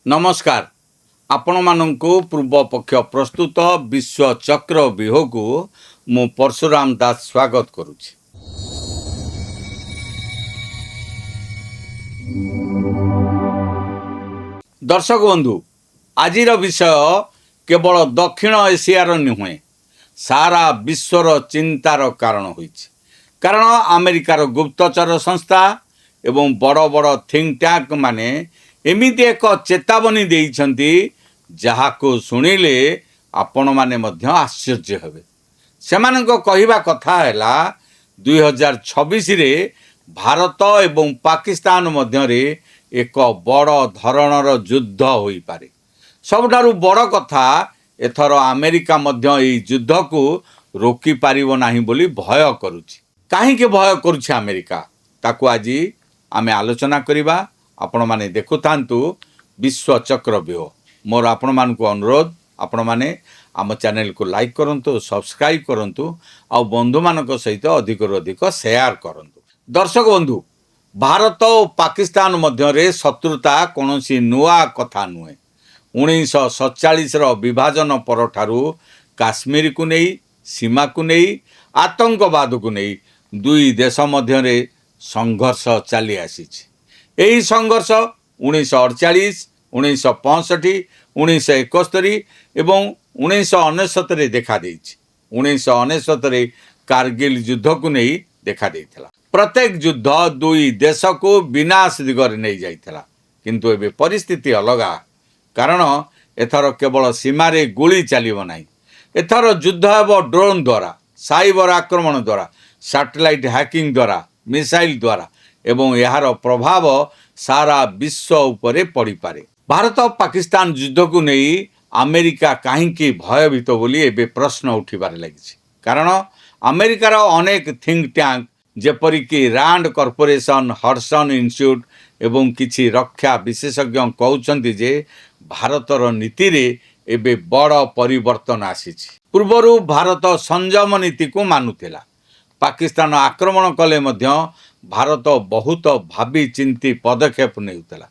नमस्कार आपण मानंकु पूर्व पक्ष प्रस्तुत विश्व चक्र व्यूह को मु परशुराम दास स्वागत करुछि। दर्शक बंधु आजिर विषय केवल दक्षिण एशियार नुहे सारा विश्वर चिंतार कारण होइछि। कारण अमेरिकार गुप्तचर संस्था एवं बड़ बड़ थिंक टैंक माने एमिति एक चेतावनी देइछन्ति जहाको सुनिले आपण माने मध्य आश्चर्य हेबे। सेमानंको कहिबा कथा हैला 2026 रे भारत एवं पाकिस्तान मध्य रे एक बड़ धरणर युद्ध होई पारे। सबठारु बड़ कथा एथर अमेरिका मध्य एई युद्ध को रोकी पारिबो नाही बोली भय करूछि। काहेकि भय करूछि अमेरिका ताकू आजी आमे आलोचना करिबा। आपण माने देखुथांतु विश्व चक्र व्यूह। मोर आपण मानकु अनुरोध आपण माने आम चैनल को लाइक करंतु, सब्सक्राइब करंतु आ बंधु मानक सहित अधिक अधिक शेयर करंतु। दर्शक बंधु भारत और पाकिस्तान मध्य रे शत्रुता कोनोसी नुआ कथा नुहे। 1947 रो विभाजन पर ठारू काश्मीर को नहीं, सीमा को नहीं, आतंकवाद को नहीं दुई देश मध्य रे संघर्ष चली आसीछि। यही संघर्ष 1948, 1965, 1971 एवं 1969 देखा देइछि। 1969 कारगिल युद्ध को नहीं देखा देइथिला। प्रत्येक युद्ध दुई देश को विनाश दिगरे नहीं जाइथिला। किंतु एबे परिस्थिति अलगा। कारण एथर केवल सीमारे गुली चलिबो नाही। एथर युद्ध हेबो ड्रोन द्वारा, साइबर आक्रमण द्वारा, सैटेलाइट हैकिंग द्वारा, मिसाइल द्वारा एवं यार प्रभाव सारा विश्व उपरे पड़ी पारे। भारत और पाकिस्तान युद्ध को नहीं अमेरिका कहीं भयभीत बोली एबे प्रश्न उठिबार लगी। कारण अमेरिकार अनेक थिंक टैंक जेपरिक रांड कॉर्पोरेशन, हडसन इंस्टीट्यूट एवं किछि रक्षा विशेषज्ञ कहउछन्ति जे भारतर नीति रे एबे बड़ परिवर्तन आसीछि। पूर्वरु भारत संयम नीति को मानुथिला। पाकिस्तान आक्रमण कले मध्य भारत बहुत भावी चिंती पदक्षेप नेउतला।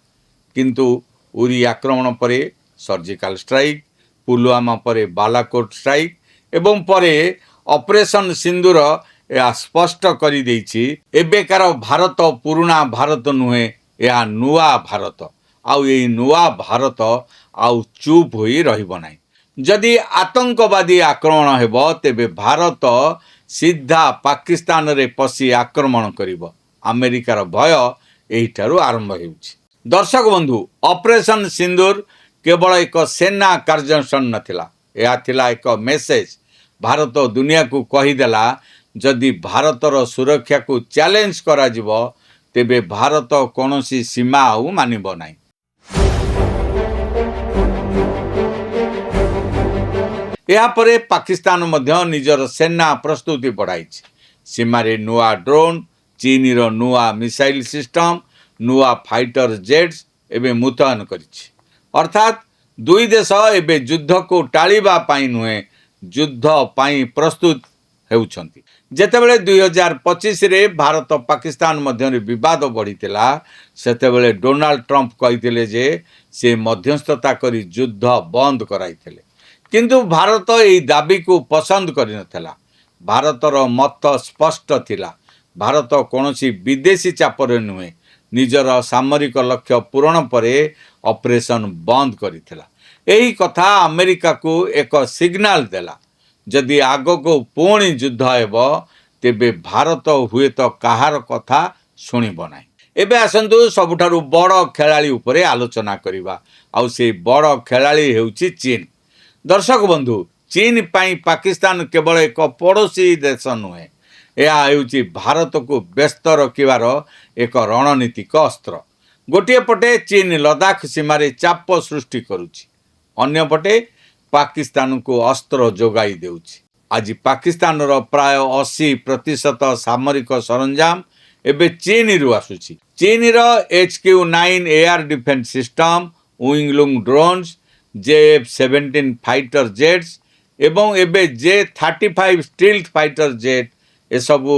किंतु उरी आक्रमण परे सर्जिकल स्ट्राइक, पुलवामा परे बालाकोट स्ट्राइक एवं परे ऑपरेशन सिंदूर या स्पष्ट करि देइछि एबेकार भारत पुराना भारत नुहे, या नुआ भारत। आउ एई नुआ भारत आउ चुप होई रहिबो नाही। जदि आतंकवादी आक्रमण हेबो तेबे भारत सीधा पाकिस्तान रे पसी आक्रमण करिबो। अमेरिकार भय एहिठारु आरंभ हेउछि। दर्शक बंधु ऑपरेशन सिंदूर केवल एक सेना कार्यानुष्ठान नथिला। यह थिला एक मेसेज। भारत दुनिया को कहिदेला जदि भारतर सुरक्षा को चैलेंज करा जिवो तेबे भारत कोनोसी सीमा आउ मानिबो नाही। या परे पाकिस्तान मध्य निजर सेना प्रस्तुति बढ़ाइछि। सीमारे नुआ ड्रोन, चीन रो नुआ मिसाइल सिस्टम, नुआ फाइटर जेट्स एबे मुतयन करिछि। अर्थात दुई देश एबे युद्ध को टाळिबा पाई नुहे, युद्ध पाई प्रस्तुत हेउछन्ति। जेतेबेले 2025 रे भारत पाकिस्तान मध्य विवाद बढ़िथिला सेतेबेले डोनाल्ड ट्रंप कहिथिले जे से मध्यस्थता करी युद्ध बंद कराइथिले। किंतु भारत एई दाबी को पसंद करि नथिला। भारतर मत स्पष्ट थिला। भारत कोनोसी विदेशी चापर नुहे, निजर सामरिक लक्ष्य पूरण परे ऑपरेशन बंद करिथिला। एही कथा अमेरिका को एक सिग्नल देला। जदि आगो को पुणी युद्ध हेबो तेबे भारत हुए तो कहार कथा सुनिबो नाही। एबे आसंतु सबुठारु बड़ खेलाड़ी उपरे आलोचना करिबा। आउ से बड़ खेलाड़ी हेउची चीन। दर्शक बंधु चीन पाई पाकिस्तान केवल एक पड़ोसी देश नुहे, यह हेउची भारत को व्यस्त रखिबार एक रणनीतिक अस्त्र। गोटे पटे चीन लद्दाख सीमारे चाप सृष्टि करुछि, अन्य पटे पाकिस्तान को अस्त्र जोगाई देउछि। आज पाकिस्तान रो प्राय 80% सामरिक सरंजाम एबे चीन रु आसुछि। चीन रो HQ-9 air defence system, Wing Loong drones, JF-17 fighter jets एवं एबे J-35 स्टील्थ फाइटर जेट एसबू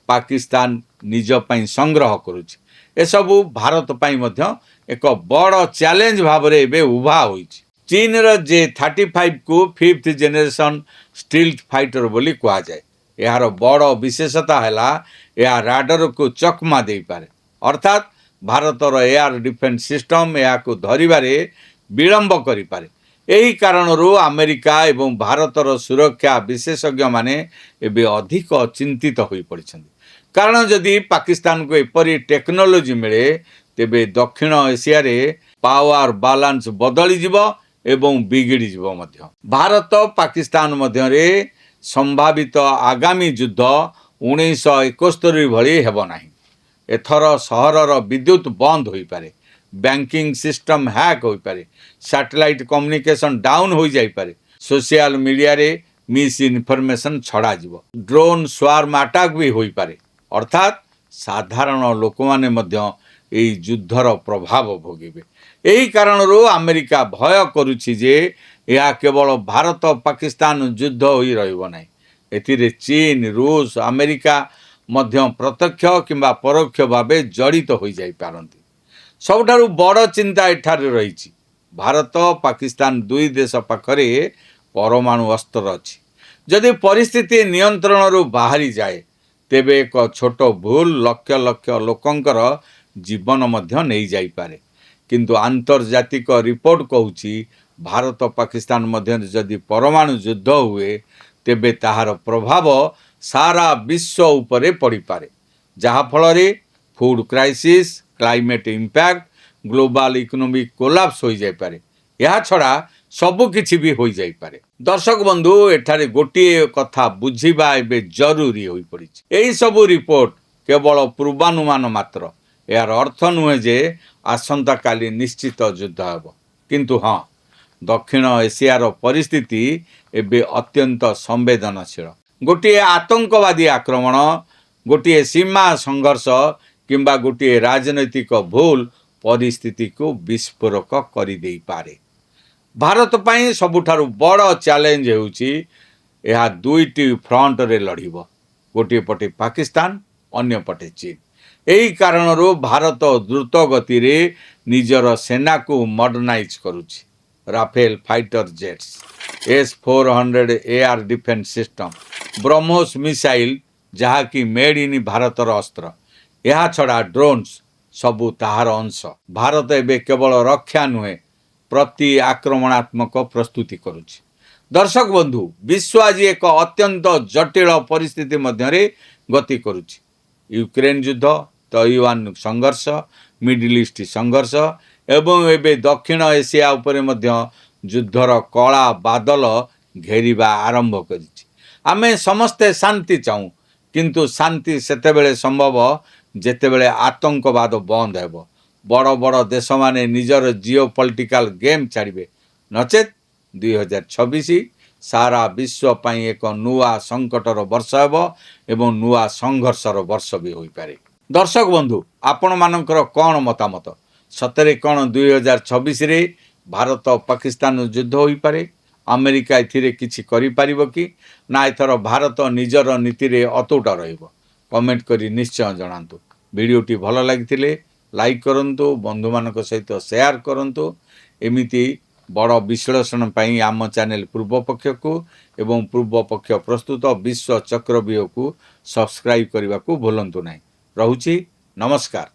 पाकिस्तान निज पाई संग्रह करुछि। एसबू भारत पाई मध्य ଏକ ବଡ଼ ଚ୍ୟାଲେଞ୍ଜ ଭାବରେ ଏବେ ଉଭା ହୋଇଛି। ଚୀନର J-35କୁ 5th ଜେନେରେସନ୍ ଷ୍ଟିଲ୍ଥ ଫାଇଟର ବୋଲି କୁହାଯାଏ। ଏହାର ବଡ଼ ବିଶେଷତା ହେଲା ଏହା ରାଡରକୁ ଚକମା ଦେଇପାରେ, ଅର୍ଥାତ୍ ଭାରତର ଏୟାର ଡିଫେନ୍ସ ସିଷ୍ଟମ ଏହାକୁ ଧରିବାରେ ବିଳମ୍ବ କରିପାରେ। ଏହି କାରଣରୁ ଆମେରିକା ଏବଂ ଭାରତର ସୁରକ୍ଷା ବିଶେଷଜ୍ଞମାନେ ଏବେ ଅଧିକ ଚିନ୍ତିତ ହୋଇପଡ଼ିଛନ୍ତି। କାରଣ ଯଦି ପାକିସ୍ତାନକୁ ଏପରି ଟେକ୍ନୋଲୋଜି ମିଳେ ତେବେ ଦକ୍ଷିଣ ଏସିଆରେ ପାୱାର ବାଲାନ୍ସ ବଦଳିଯିବ ଏବଂ ବିଗିଡ଼ିଯିବ ମଧ୍ୟ। ଭାରତ ପାକିସ୍ତାନ ମଧ୍ୟରେ ସମ୍ଭାବିତ ଆଗାମୀ ଯୁଦ୍ଧ 1971 ଭଳି ହେବ ନାହିଁ। ଏଥର ସହରର ବିଦ୍ୟୁତ୍ ବନ୍ଦ ହୋଇପାରେ, ବ୍ୟାଙ୍କିଂ ସିଷ୍ଟମ ହ୍ୟାକ୍ ହୋଇପାରେ, ସାଟେଲାଇଟ୍ କମ୍ୟୁନିକେସନ୍ ଡାଉନ୍ ହୋଇଯାଇପାରେ, ସୋସିଆଲ ମିଡ଼ିଆରେ ମିସ୍ ଇନଫର୍ମେସନ୍ ଛଡ଼ାଯିବ, ଡ୍ରୋନ୍ ସ୍ୱାର୍ମ ଆଟାକ୍ ବି ହୋଇପାରେ। ଅର୍ଥାତ୍ ସାଧାରଣ ଲୋକମାନେ ମଧ୍ୟ ଏହି ଯୁଦ୍ଧର ପ୍ରଭାବ ଭୋଗିବେ। ଏହି କାରଣରୁ ଆମେରିକା ଭୟ କରୁଛି ଯେ ଏହା କେବଳ ଭାରତ ପାକିସ୍ତାନ ଯୁଦ୍ଧ ହୋଇ ରହିବ ନାହିଁ। ଏଥିରେ ଚୀନ, ରୁଷ, ଆମେରିକା ମଧ୍ୟ ପ୍ରତ୍ୟକ୍ଷ କିମ୍ବା ପରୋକ୍ଷ ଭାବେ ଜଡ଼ିତ ହୋଇଯାଇପାରନ୍ତି। ସବୁଠାରୁ ବଡ଼ ଚିନ୍ତା ଏଠାରେ ରହିଛି, ଭାରତ ପାକିସ୍ତାନ ଦୁଇ ଦେଶ ପାଖରେ ପରମାଣୁ ଅସ୍ତ୍ର ଅଛି। ଯଦି ପରିସ୍ଥିତି ନିୟନ୍ତ୍ରଣରୁ ବାହାରିଯାଏ ତେବେ ଏକ ଛୋଟ ଭୁଲ ଲକ୍ଷ ଲକ୍ଷ ଲୋକଙ୍କର ଜୀବନ ମଧ୍ୟ ନେଇଯାଇପାରେ। କିନ୍ତୁ ଆନ୍ତର୍ଜାତିକ ରିପୋର୍ଟ କହୁଛି ଭାରତ ପାକିସ୍ତାନ ମଧ୍ୟରେ ଯଦି ପରମାଣୁ ଯୁଦ୍ଧ ହୁଏ ତେବେ ତାହାର ପ୍ରଭାବ ସାରା ବିଶ୍ୱ ଉପରେ ପଡ଼ିପାରେ, ଯାହାଫଳରେ food crisis, climate impact, global economic collapse ହୋଇଯାଇପାରେ। ଏହାଛଡ଼ା ସବୁକିଛି ବି ହୋଇଯାଇପାରେ। ଦର୍ଶକ ବନ୍ଧୁ, ଏଠାରେ ଗୋଟିଏ କଥା ବୁଝିବା ଏବେ ଜରୁରୀ ହୋଇପଡ଼ିଛି। ଏହିସବୁ ରିପୋର୍ଟ କେବଳ ପୂର୍ବାନୁମାନ ମାତ୍ର। ଏହାର ଅର୍ଥ ନୁହେଁ ଯେ ଆସନ୍ତାକାଲି ନିଶ୍ଚିତ ଯୁଦ୍ଧ ହେବ। କିନ୍ତୁ ହଁ, ଦକ୍ଷିଣ ଏସିଆର ପରିସ୍ଥିତି ଏବେ ଅତ୍ୟନ୍ତ ସମ୍ବେଦନଶୀଳ। ଗୋଟିଏ ଆତଙ୍କବାଦୀ ଆକ୍ରମଣ, ଗୋଟିଏ ସୀମା ସଂଘର୍ଷ କିମ୍ବା ଗୋଟିଏ ରାଜନୈତିକ ଭୁଲ ପରିସ୍ଥିତିକୁ ବିସ୍ଫୋରକ କରିଦେଇପାରେ। ଭାରତ ପାଇଁ ସବୁଠାରୁ ବଡ଼ ଚ୍ୟାଲେଞ୍ଜ ହେଉଛି ଏହା ଦୁଇଟି ଫ୍ରଣ୍ଟରେ ଲଢ଼ିବ, ଗୋଟିଏ ପଟେ ପାକିସ୍ତାନ, ଅନ୍ୟ ପଟେ ଚୀନ। ଏହି କାରଣରୁ ଭାରତ ଦ୍ରୁତ ଗତିରେ ନିଜର ସେନାକୁ ମଡର୍ଣ୍ଣାଇଜ୍ କରୁଛି। Rafale fighter jets, S-400 air defence system, BrahMos missile ଯାହାକି ମେଡ୍ ଇନ୍ ଭାରତର ଅସ୍ତ୍ର, ଏହାଛଡ଼ା ଡ୍ରୋନ୍ସ ସବୁ ତାହାର ଅଂଶ। ଭାରତ ଏବେ କେବଳ ରକ୍ଷା ନୁହେଁ, ପ୍ରତି ଆକ୍ରମଣାତ୍ମକ ପ୍ରସ୍ତୁତି କରୁଛି। ଦର୍ଶକ ବନ୍ଧୁ, ବିଶ୍ୱ ଆଜି ଏକ ଅତ୍ୟନ୍ତ ଜଟିଳ ପରିସ୍ଥିତି ମଧ୍ୟରେ ଗତି କରୁଛି। ୟୁକ୍ରେନ ଯୁଦ୍ଧ, ତୈୱାନ ସଂଘର୍ଷ, ମିଡିଲ୍ ଇଷ୍ଟ ସଂଘର୍ଷ ଏବଂ ଏବେ ଦକ୍ଷିଣ ଏସିଆ ଉପରେ ମଧ୍ୟ ଯୁଦ୍ଧର କଳା ବାଦଲ ଘେରିବା ଆରମ୍ଭ କରିଛି। ଆମେ ସମସ୍ତେ ଶାନ୍ତି ଚାହୁଁ, କିନ୍ତୁ ଶାନ୍ତି ସେତେବେଳେ ସମ୍ଭବ ଯେତେବେଳେ ଆତଙ୍କବାଦ ବନ୍ଦ ହେବ, ବଡ଼ ବଡ଼ ଦେଶମାନେ ନିଜର ଜିଓ ପଲିଟିକାଲ ଗେମ୍ ଛାଡ଼ିବେ। ନଚେତ୍ 2026 ସାରା ବିଶ୍ୱ ପାଇଁ ଏକ ନୂଆ ସଙ୍କଟର ବର୍ଷ ହେବ ଏବଂ ନୂଆ ସଂଘର୍ଷର ବର୍ଷ ବି ହୋଇପାରେ। ଦର୍ଶକ ବନ୍ଧୁ, ଆପଣମାନଙ୍କର କ'ଣ ମତାମତ? ସତରେ କ'ଣ 2026ରେ ଭାରତ ପାକିସ୍ତାନ ଯୁଦ୍ଧ ହୋଇପାରେ? ଆମେରିକା ଏଥିରେ କିଛି କରିପାରିବ କି? ନା ଏଥର ଭାରତ ନିଜର ନୀତିରେ ଅତୁଟ ରହିବ? କମେଣ୍ଟ କରି ନିଶ୍ଚୟ ଜଣାନ୍ତୁ। ଭିଡ଼ିଓଟି ଭଲ ଲାଗିଥିଲେ ଲାଇକ୍ କରନ୍ତୁ, ବନ୍ଧୁମାନଙ୍କ ସହିତ ସେୟାର କରନ୍ତୁ। ଏମିତି ବଡ଼ ବିଶ୍ଳେଷଣ ପାଇଁ ଆମ ଚ୍ୟାନେଲ ପୂର୍ବପକ୍ଷକୁ ଏବଂ ପୂର୍ବପକ୍ଷ ପ୍ରସ୍ତୁତ ବିଶ୍ୱ ଚକ୍ରବ୍ୟୁହକୁ ସବସ୍କ୍ରାଇବ୍ କରିବାକୁ ଭୁଲନ୍ତୁ ନାହିଁ। ରହୁଛି, ନମସ୍କାର।